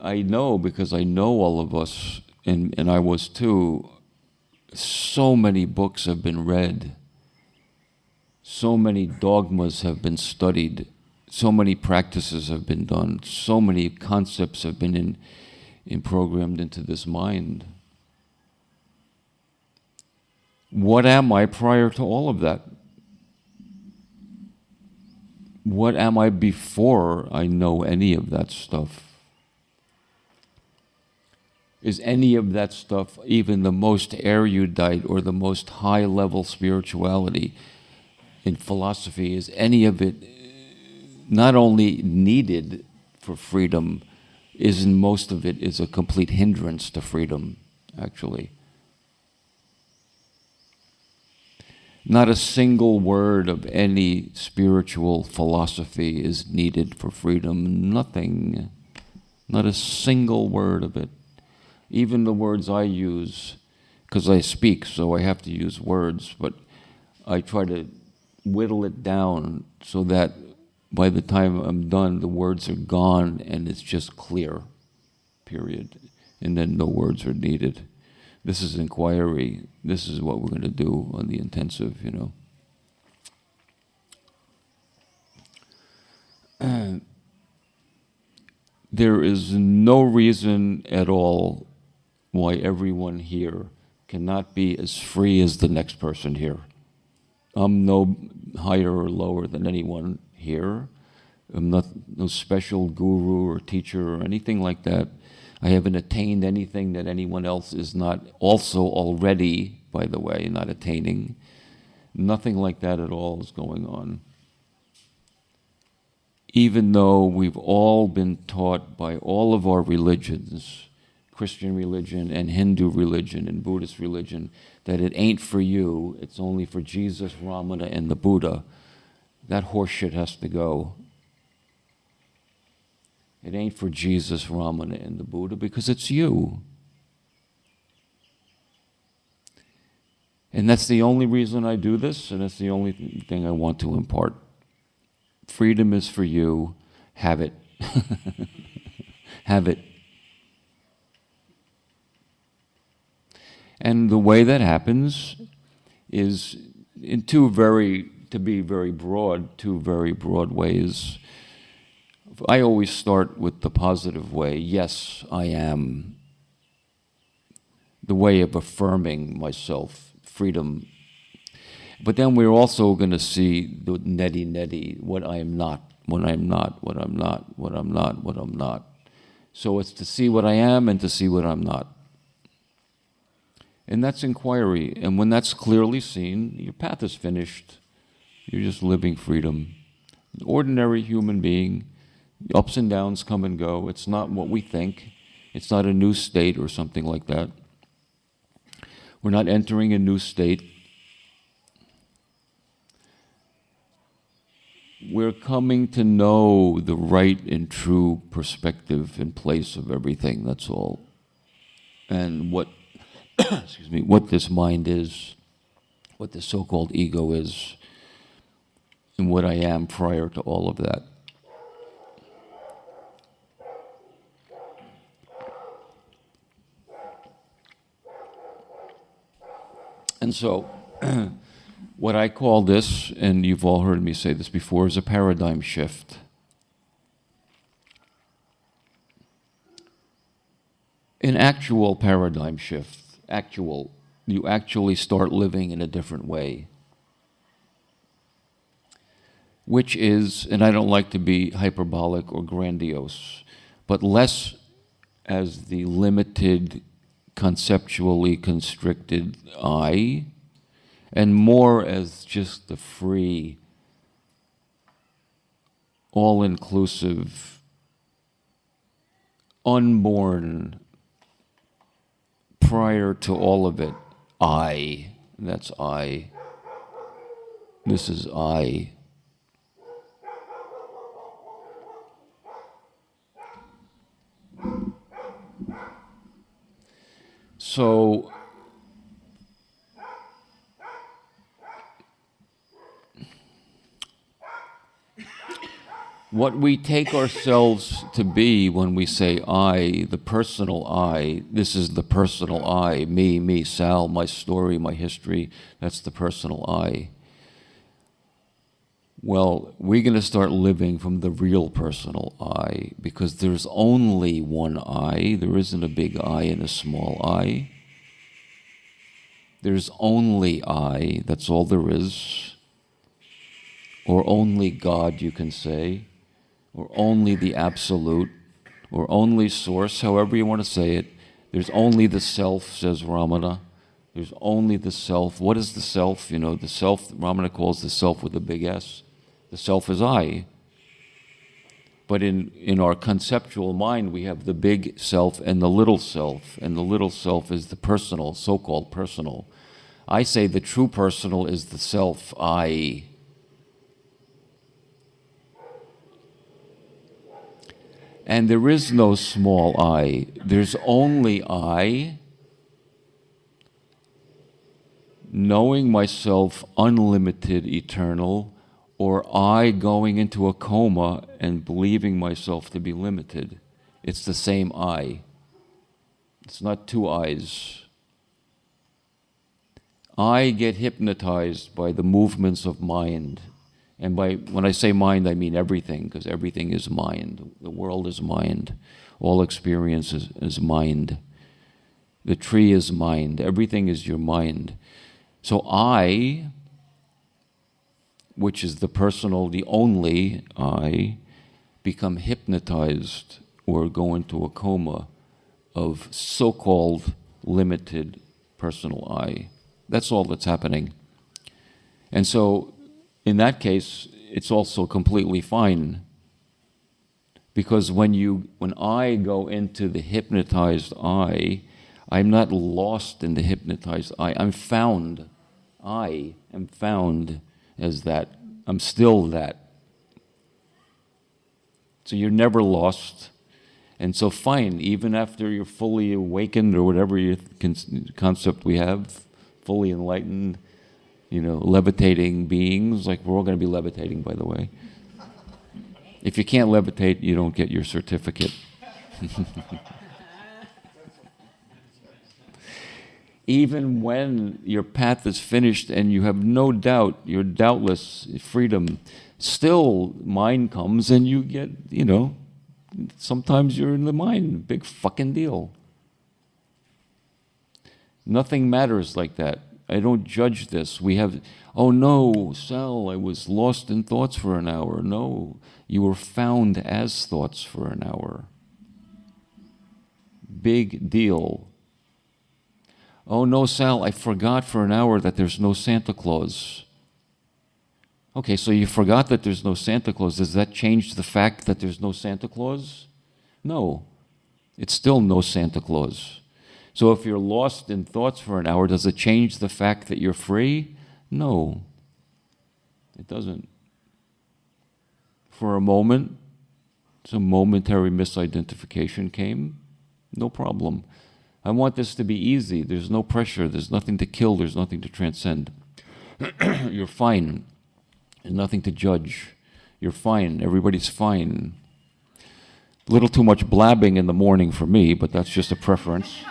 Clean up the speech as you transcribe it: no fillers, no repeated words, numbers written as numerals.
I know, because I know all of us, and I was too, so many books have been read, so many dogmas have been studied, so many practices have been done, so many concepts have been programmed into this mind. What am I prior to all of that? What am I before I know any of that stuff? Is any of that stuff, even the most erudite or the most high-level spirituality in philosophy, is any of it not only needed for freedom, isn't most of it is a complete hindrance to freedom, actually? Not a single word of any spiritual philosophy is needed for freedom. Nothing. Not a single word of it. Even the words I use, because I speak, so I have to use words, but I try to whittle it down so that by the time I'm done, the words are gone and it's just clear, period. And then no words are needed. This is inquiry. This is what we're going to do on the intensive, There is no reason at all why everyone here cannot be as free as the next person here. I'm no higher or lower than anyone here. I'm not no special guru or teacher or anything like that. I haven't attained anything that anyone else is not also already, by the way, not attaining. Nothing like that at all is going on. Even though we've all been taught by all of our religions, Christian religion and Hindu religion and Buddhist religion, that it ain't for you, it's only for Jesus, Ramana, and the Buddha, that horseshit has to go. It ain't for Jesus, Ramana, and the Buddha, because it's you. And that's the only reason I do this, and that's the only thing I want to impart. Freedom is for you. Have it. Have it. And the way that happens is in two very broad ways. I always start with the positive way. Yes, I am. The way of affirming myself, freedom. But then we're also going to see the neti, what I am not, what I'm not, what I'm not, what I'm not, what I'm not. So it's to see what I am and to see what I'm not. And that's inquiry. And when that's clearly seen, your path is finished. You're just living freedom. An ordinary human being. Ups and downs come and go. It's not what we think. It's not a new state or something like that. We're not entering a new state. We're coming to know the right and true perspective and place of everything, that's all. And what what this mind is, what this so-called ego is, and what I am prior to all of that. And so, what I call this, and you've all heard me say this before, is a paradigm shift. An actual paradigm shift. You actually start living in a different way. Which is, and I don't like to be hyperbolic or grandiose, but less as the limited, conceptually constricted I, and more as just the free, all-inclusive, unborn, prior to all of it, I. That's I. This is I. So, what we take ourselves to be when we say I, the personal I, this is the personal I, me, Sal, my story, my history, that's the personal I. Well, we're going to start living from the real personal I, because there's only one I. There isn't a big I and a small I. There's only I, that's all there is. Or only God, you can say. Or only the absolute. Or only source, however you want to say it. There's only the self, says Ramana. There's only the self. What is the self? You know, the self, Ramana calls the self with a big S. The self is I. But in our conceptual mind, we have the big self and the little self. And the little self is the personal, so-called personal. I say the true personal is the self, I. And there is no small I. There's only I, knowing myself unlimited, eternal, or I going into a coma and believing myself to be limited. It's the same I. It's not two I's. I get hypnotized by the movements of mind. And when I say mind, I mean everything, because everything is mind. The world is mind. All experience is mind. The tree is mind. Everything is your mind. So I, which is the personal, the only I, become hypnotized or go into a coma of so-called limited personal I. That's all that's happening. And so, in that case, it's also completely fine. Because when I go into the hypnotized I, I'm not lost in the hypnotized I. I'm found. I am found as that. I'm still that. So you're never lost. And so fine, even after you're fully awakened or whatever concept we have, fully enlightened, levitating beings, like we're all going to be levitating, by the way. If you can't levitate, you don't get your certificate. Even when your path is finished and you have no doubt, you're doubtless, freedom, still mind comes and you get, sometimes you're in the mind, big fucking deal. Nothing matters like that. I don't judge this. We have, oh no, Sal, I was lost in thoughts for an hour. No, you were found as thoughts for an hour. Big deal. Oh no, Sal, I forgot for an hour that there's no Santa Claus. Okay, so you forgot that there's no Santa Claus. Does that change the fact that there's no Santa Claus? No. It's still no Santa Claus. So if you're lost in thoughts for an hour, does it change the fact that you're free? No. It doesn't. For a moment, some momentary misidentification came. No problem. I want this to be easy. There's no pressure. There's nothing to kill. There's nothing to transcend. You're fine. There's nothing to judge. You're fine. Everybody's fine. A little too much blabbing in the morning for me, but that's just a preference.